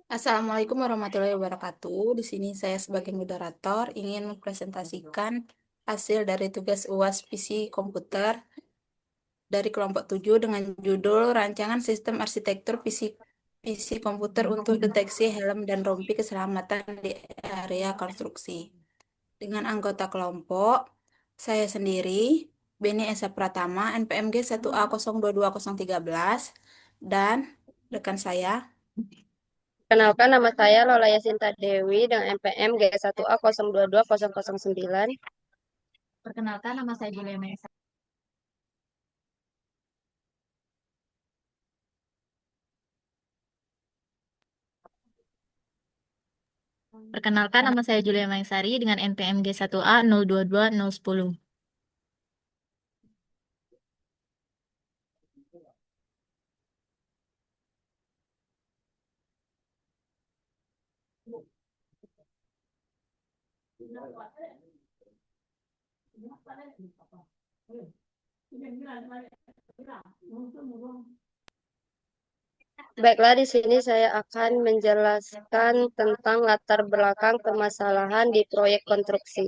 Assalamualaikum warahmatullahi wabarakatuh. Di sini saya sebagai moderator ingin mempresentasikan hasil dari tugas UAS PC komputer dari kelompok 7 dengan judul Rancangan Sistem Arsitektur PC komputer untuk deteksi helm dan rompi keselamatan di area konstruksi. Dengan anggota kelompok, saya sendiri, Beni Esa Pratama, NPMG 1A022013, dan rekan saya. Kenalkan, nama saya Lola Yasinta Dewi dengan NPM G1A022009. Perkenalkan, nama saya Julia Mesa. Perkenalkan, nama saya Julia Maisari dengan NPM G1A022010. Baiklah, di sini saya akan menjelaskan tentang latar belakang permasalahan di proyek konstruksi.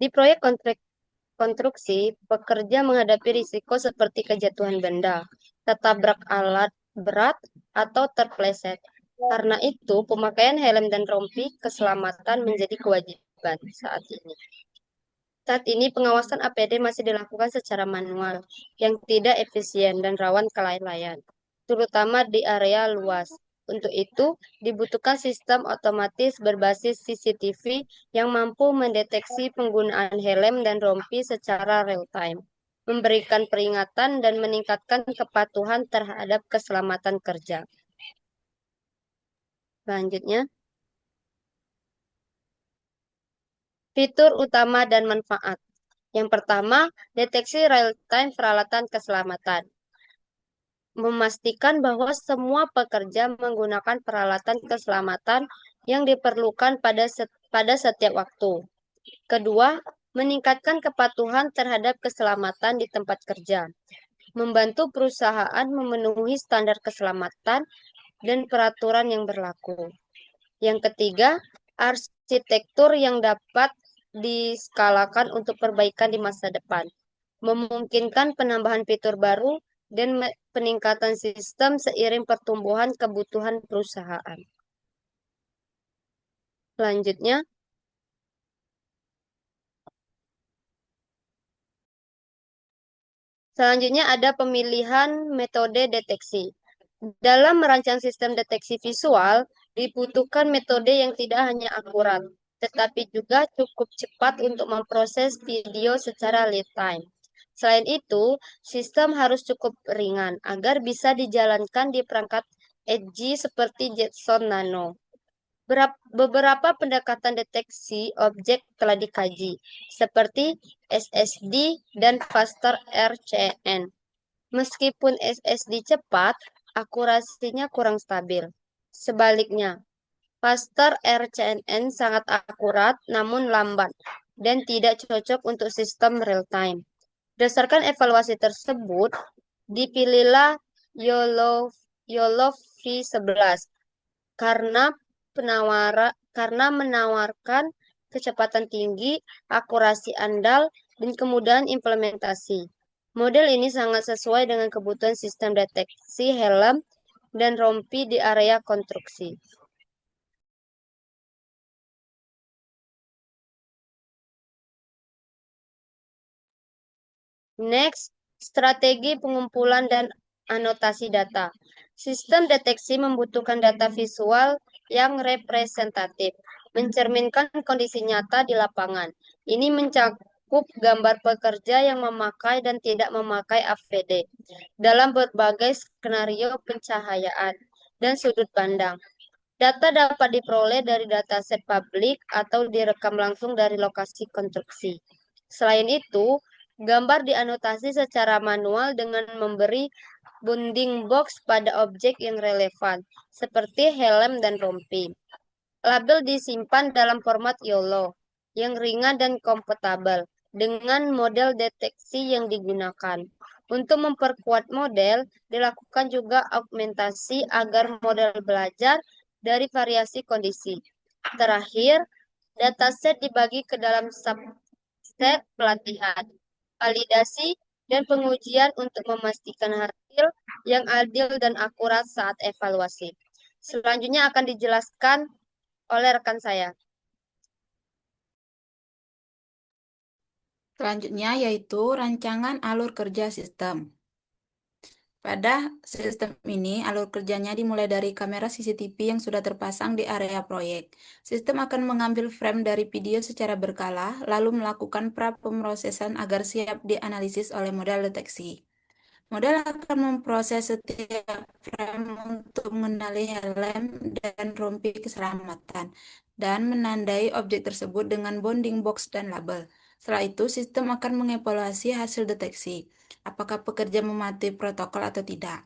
Di proyek konstruksi, pekerja menghadapi risiko seperti kejatuhan benda, tertabrak alat berat, atau terpleset. Karena itu, pemakaian helm dan rompi keselamatan menjadi kewajiban saat ini. Saat ini, pengawasan APD masih dilakukan secara manual, yang tidak efisien dan rawan kelalaian, terutama di area luas. Untuk itu, dibutuhkan sistem otomatis berbasis CCTV yang mampu mendeteksi penggunaan helm dan rompi secara real-time, memberikan peringatan dan meningkatkan kepatuhan terhadap keselamatan kerja. Selanjutnya, fitur utama dan manfaat. Yang pertama, deteksi real-time peralatan keselamatan. Memastikan bahwa semua pekerja menggunakan peralatan keselamatan yang diperlukan pada setiap waktu. Kedua, meningkatkan kepatuhan terhadap keselamatan di tempat kerja. Membantu perusahaan memenuhi standar keselamatan dan peraturan yang berlaku. Yang ketiga, arsitektur yang dapat diskalakan untuk perbaikan di masa depan, memungkinkan penambahan fitur baru dan peningkatan sistem seiring pertumbuhan kebutuhan perusahaan. Selanjutnya, ada pemilihan metode deteksi. Dalam merancang sistem deteksi visual, dibutuhkan metode yang tidak hanya akurat, tetapi juga cukup cepat untuk memproses video secara real time. Selain itu, sistem harus cukup ringan agar bisa dijalankan di perangkat edgy seperti Jetson Nano. Beberapa pendekatan deteksi objek telah dikaji, seperti SSD dan Faster RCN. Meskipun SSD cepat, akurasinya kurang stabil. Sebaliknya, Faster RCN sangat akurat namun lambat dan tidak cocok untuk sistem real-time. Berdasarkan evaluasi tersebut, dipilihlah YOLO V11 karena menawarkan kecepatan tinggi, akurasi andal, dan kemudahan implementasi. Model ini sangat sesuai dengan kebutuhan sistem deteksi helm dan rompi di area konstruksi. Next, strategi pengumpulan dan anotasi data. Sistem deteksi membutuhkan data visual yang representatif, mencerminkan kondisi nyata di lapangan. Ini mencakup gambar pekerja yang memakai dan tidak memakai APD dalam berbagai skenario pencahayaan dan sudut pandang. Data dapat diperoleh dari dataset publik atau direkam langsung dari lokasi konstruksi. Selain itu, gambar dianotasi secara manual dengan memberi bounding box pada objek yang relevan, seperti helm dan rompi. Label disimpan dalam format YOLO yang ringan dan kompatibel dengan model deteksi yang digunakan. Untuk memperkuat model, dilakukan juga augmentasi agar model belajar dari variasi kondisi. Terakhir, dataset dibagi ke dalam subset pelatihan, validasi, dan pengujian untuk memastikan hasil yang adil dan akurat saat evaluasi. Selanjutnya akan dijelaskan oleh rekan saya. Selanjutnya yaitu rancangan alur kerja sistem. Pada sistem ini, alur kerjanya dimulai dari kamera CCTV yang sudah terpasang di area proyek. Sistem akan mengambil frame dari video secara berkala, lalu melakukan pra-pemrosesan agar siap dianalisis oleh model deteksi. Model akan memproses setiap frame untuk mengenali helm dan rompi keselamatan, dan menandai objek tersebut dengan bounding box dan label. Setelah itu, sistem akan mengevaluasi hasil deteksi, apakah pekerja mematuhi protokol atau tidak.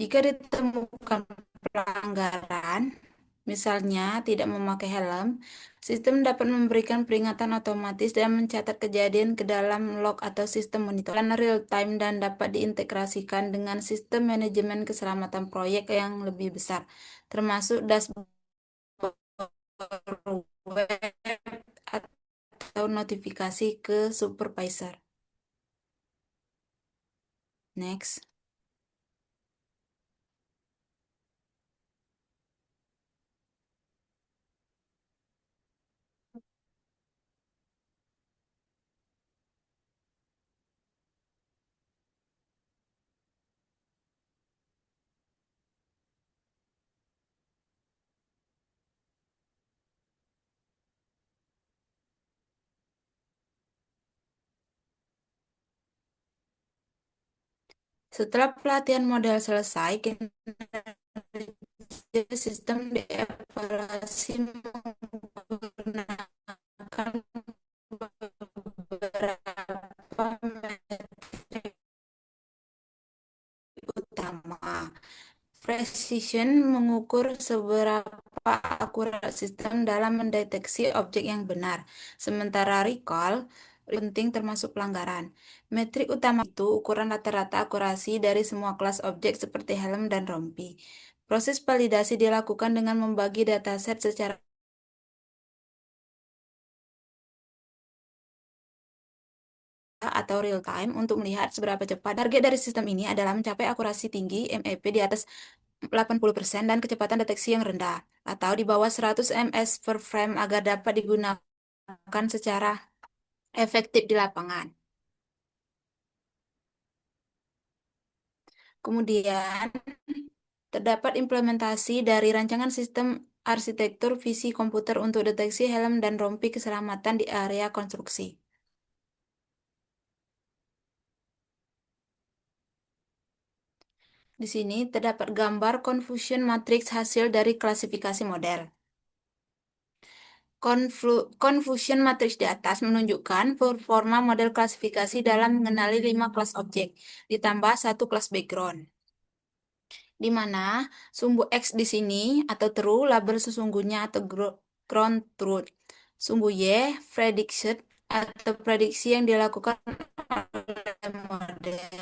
Jika ditemukan pelanggaran, misalnya tidak memakai helm, sistem dapat memberikan peringatan otomatis dan mencatat kejadian ke dalam log atau sistem monitor real time dan dapat diintegrasikan dengan sistem manajemen keselamatan proyek yang lebih besar, termasuk dashboard web atau notifikasi ke supervisor. Next. Setelah pelatihan model selesai, kinerja sistem dievaluasi menggunakan beberapa metrik utama. Precision mengukur seberapa akurat sistem dalam mendeteksi objek yang benar, sementara recall penting termasuk pelanggaran. Metrik utama itu ukuran rata-rata akurasi dari semua kelas objek seperti helm dan rompi. Proses validasi dilakukan dengan membagi dataset secara atau real time untuk melihat seberapa cepat. Target dari sistem ini adalah mencapai akurasi tinggi MEP di atas 80% dan kecepatan deteksi yang rendah, atau di bawah 100 ms per frame agar dapat digunakan secara efektif di lapangan. Kemudian, terdapat implementasi dari rancangan sistem arsitektur visi komputer untuk deteksi helm dan rompi keselamatan di area konstruksi. Di sini terdapat gambar confusion matrix hasil dari klasifikasi model. Confusion matrix di atas menunjukkan performa model klasifikasi dalam mengenali 5 kelas objek, ditambah satu kelas background. Di mana sumbu X di sini atau true label sesungguhnya atau ground truth. Sumbu Y prediction atau prediksi yang dilakukan oleh model.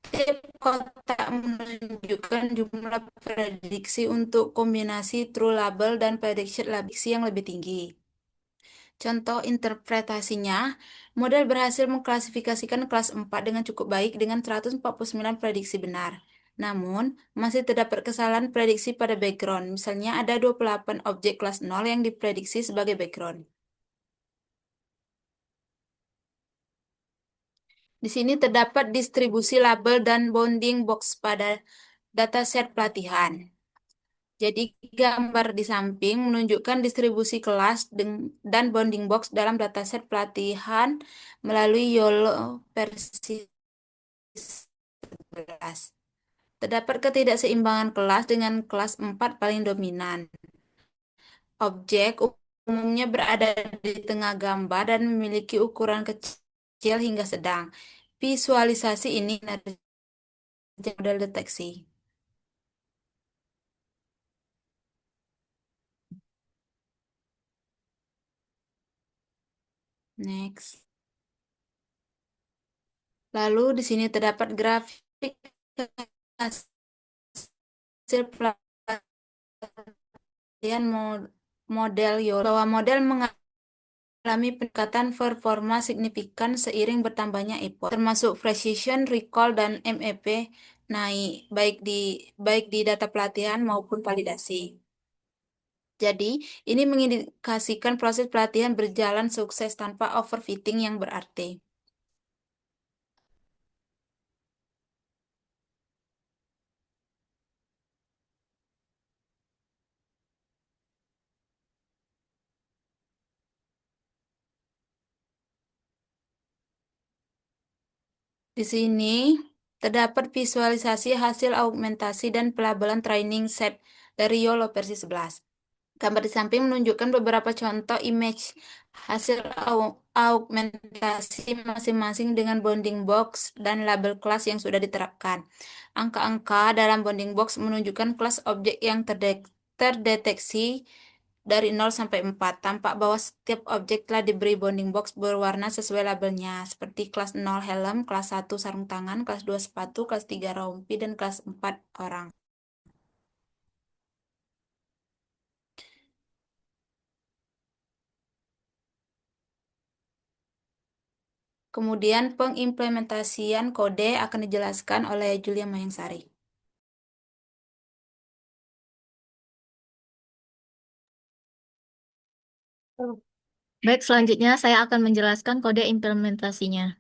Setiap kotak menunjukkan jumlah prediksi untuk kombinasi true label dan prediction label yang lebih tinggi. Contoh interpretasinya, model berhasil mengklasifikasikan kelas 4 dengan cukup baik dengan 149 prediksi benar. Namun, masih terdapat kesalahan prediksi pada background. Misalnya ada 28 objek kelas 0 yang diprediksi sebagai background. Di sini terdapat distribusi label dan bounding box pada dataset pelatihan. Jadi gambar di samping menunjukkan distribusi kelas dan bounding box dalam dataset pelatihan melalui YOLO versi 11. Terdapat ketidakseimbangan kelas dengan kelas 4 paling dominan. Objek umumnya berada di tengah gambar dan memiliki ukuran kecil hingga sedang. Visualisasi ini kinerja model deteksi. Next. Lalu di sini terdapat grafik hasil pelatihan model YOLO, bahwa model mengalami peningkatan performa signifikan seiring bertambahnya effort, termasuk precision, recall, dan MEP naik, baik di data pelatihan maupun validasi. Jadi, ini mengindikasikan proses pelatihan berjalan sukses tanpa overfitting yang berarti. Di sini terdapat visualisasi hasil augmentasi dan pelabelan training set dari YOLO versi 11. Gambar di samping menunjukkan beberapa contoh image hasil augmentasi masing-masing dengan bounding box dan label kelas yang sudah diterapkan. Angka-angka dalam bounding box menunjukkan kelas objek yang terdeteksi dari 0 sampai 4. Tampak bahwa setiap objek telah diberi bounding box berwarna sesuai labelnya, seperti kelas 0 helm, kelas 1 sarung tangan, kelas 2 sepatu, kelas 3 rompi, dan kelas 4 orang. Kemudian pengimplementasian kode akan dijelaskan oleh Julia Mahengsari. Baik, selanjutnya saya akan menjelaskan kode implementasinya.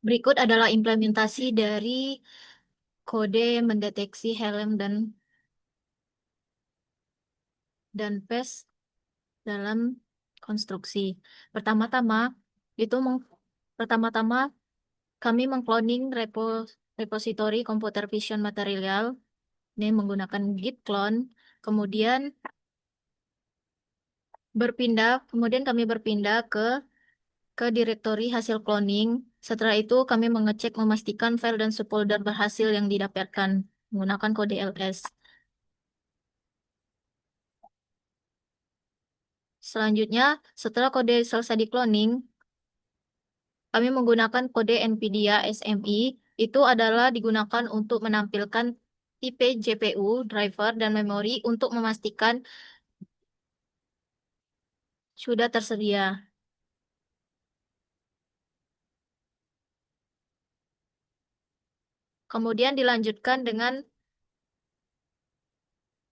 Berikut adalah implementasi dari kode mendeteksi helm dan pes dalam konstruksi. Pertama-tama itu pertama-tama kami mengcloning repository computer vision material ini menggunakan git clone. Kemudian kemudian kami berpindah ke direktori hasil cloning. Setelah itu kami memastikan file dan subfolder berhasil yang didapatkan menggunakan kode ls. Selanjutnya, setelah kode selesai di cloning, kami menggunakan kode NVIDIA SMI. Itu adalah digunakan untuk menampilkan tipe GPU, driver, dan memori untuk memastikan sudah tersedia. Kemudian dilanjutkan dengan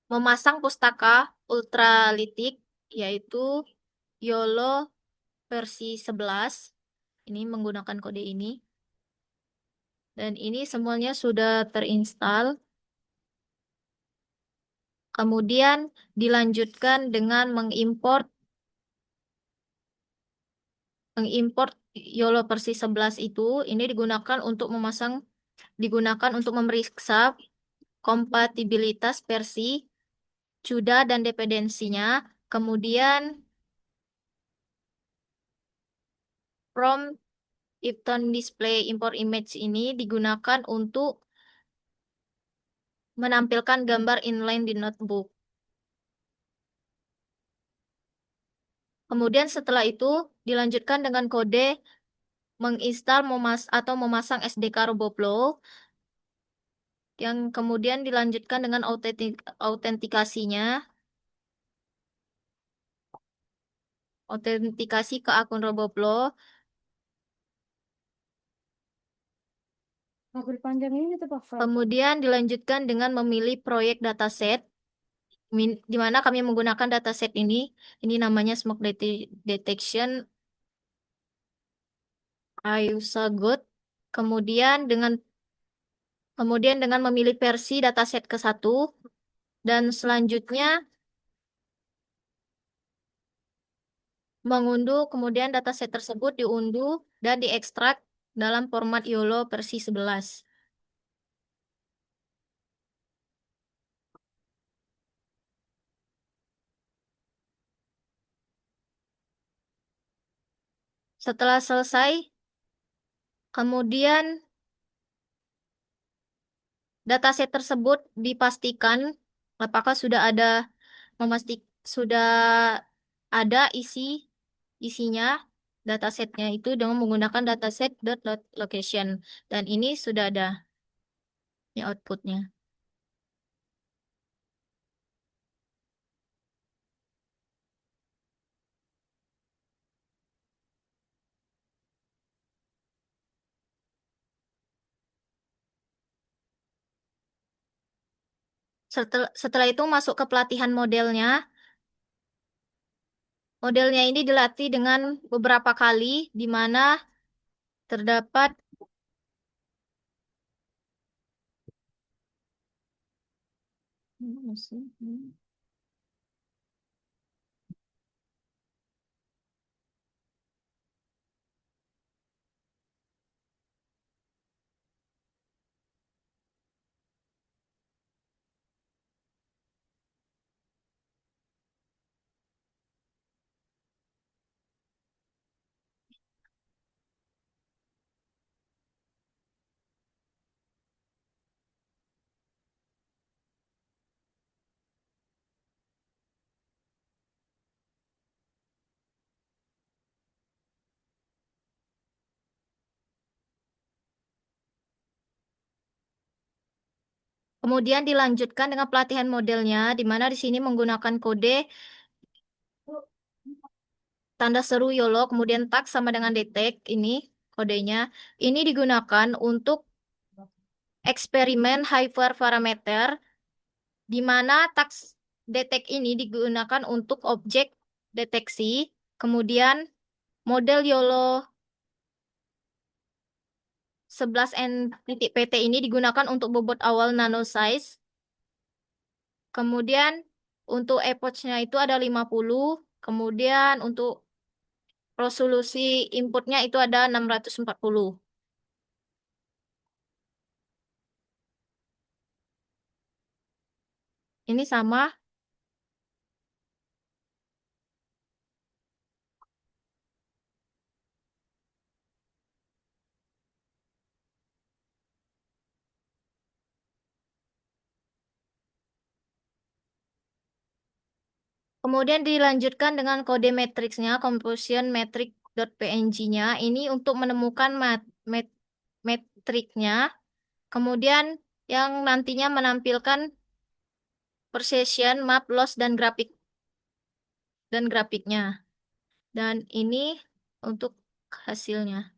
memasang pustaka ultralitik, yaitu YOLO versi 11. Ini menggunakan kode ini. Dan ini semuanya sudah terinstall. Kemudian dilanjutkan dengan mengimport YOLO versi 11 itu. Ini digunakan untuk memeriksa kompatibilitas versi, CUDA, dan dependensinya. Kemudian from Ifton display import image ini digunakan untuk menampilkan gambar inline di notebook. Kemudian setelah itu dilanjutkan dengan kode menginstal atau memasang SDK RoboFlow yang kemudian dilanjutkan dengan autentikasi ke akun RoboFlow. Mobil panjang ini tuh Pak. Kemudian dilanjutkan dengan memilih proyek dataset, di mana kami menggunakan dataset ini. Ini namanya Smoke Detection IUSA Good. Kemudian dengan memilih versi dataset ke-1 dan selanjutnya mengunduh, kemudian dataset tersebut diunduh dan diekstrak dalam format YOLO versi 11. Setelah selesai, kemudian dataset tersebut dipastikan apakah memastik sudah ada isinya datasetnya itu dengan menggunakan dataset.location, dan ini sudah ada ini outputnya. Setelah itu masuk ke pelatihan modelnya. Modelnya ini dilatih dengan beberapa kali, di mana terdapat kemudian dilanjutkan dengan pelatihan modelnya, di mana di sini menggunakan kode tanda seru YOLO, kemudian tag sama dengan detect, ini kodenya. Ini digunakan untuk eksperimen hyperparameter, di mana tag detect ini digunakan untuk objek deteksi, kemudian model YOLO 11N.PT ini digunakan untuk bobot awal nanosize. Kemudian untuk epoch-nya itu ada 50. Kemudian untuk resolusi inputnya itu ada 640. Ini sama. Kemudian dilanjutkan dengan kode matriksnya, composition metric.png-nya. Ini untuk menemukan metriknya. Kemudian yang nantinya menampilkan precision, map, loss, dan grafiknya. Dan ini untuk hasilnya.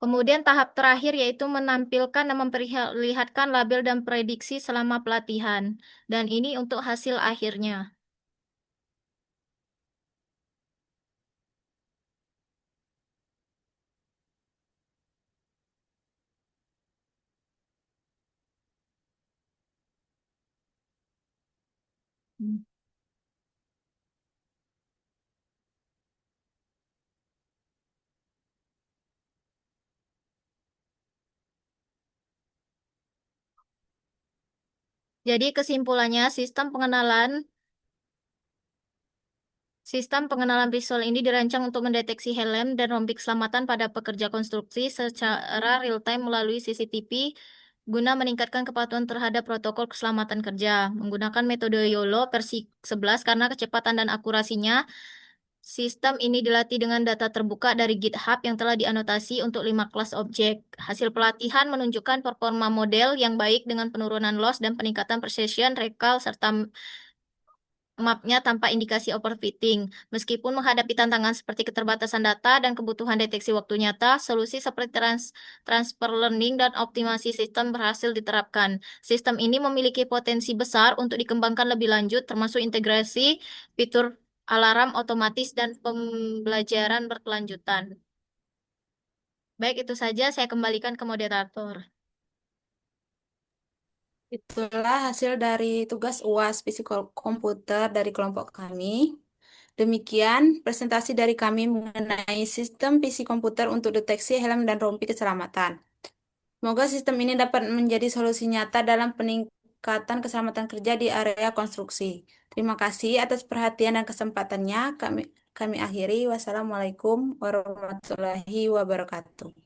Kemudian tahap terakhir yaitu menampilkan dan memperlihatkan label dan prediksi selama pelatihan. Dan ini untuk hasil akhirnya. Jadi kesimpulannya, sistem pengenalan pistol ini dirancang untuk mendeteksi helm dan rompi keselamatan pada pekerja konstruksi secara real-time melalui CCTV guna meningkatkan kepatuhan terhadap protokol keselamatan kerja. Menggunakan metode YOLO versi 11 karena kecepatan dan akurasinya, sistem ini dilatih dengan data terbuka dari GitHub yang telah dianotasi untuk 5 kelas objek. Hasil pelatihan menunjukkan performa model yang baik dengan penurunan loss dan peningkatan precision, recall, serta mapnya tanpa indikasi overfitting. Meskipun menghadapi tantangan seperti keterbatasan data dan kebutuhan deteksi waktu nyata, solusi seperti transfer learning dan optimasi sistem berhasil diterapkan. Sistem ini memiliki potensi besar untuk dikembangkan lebih lanjut, termasuk integrasi fitur alarm otomatis dan pembelajaran berkelanjutan. Baik, itu saja saya kembalikan ke moderator. Itulah hasil dari tugas UAS Fisika Komputer dari kelompok kami. Demikian presentasi dari kami mengenai sistem PC komputer untuk deteksi helm dan rompi keselamatan. Semoga sistem ini dapat menjadi solusi nyata dalam peningkatan keselamatan kerja di area konstruksi. Terima kasih atas perhatian dan kesempatannya. Kami akhiri. Wassalamualaikum warahmatullahi wabarakatuh.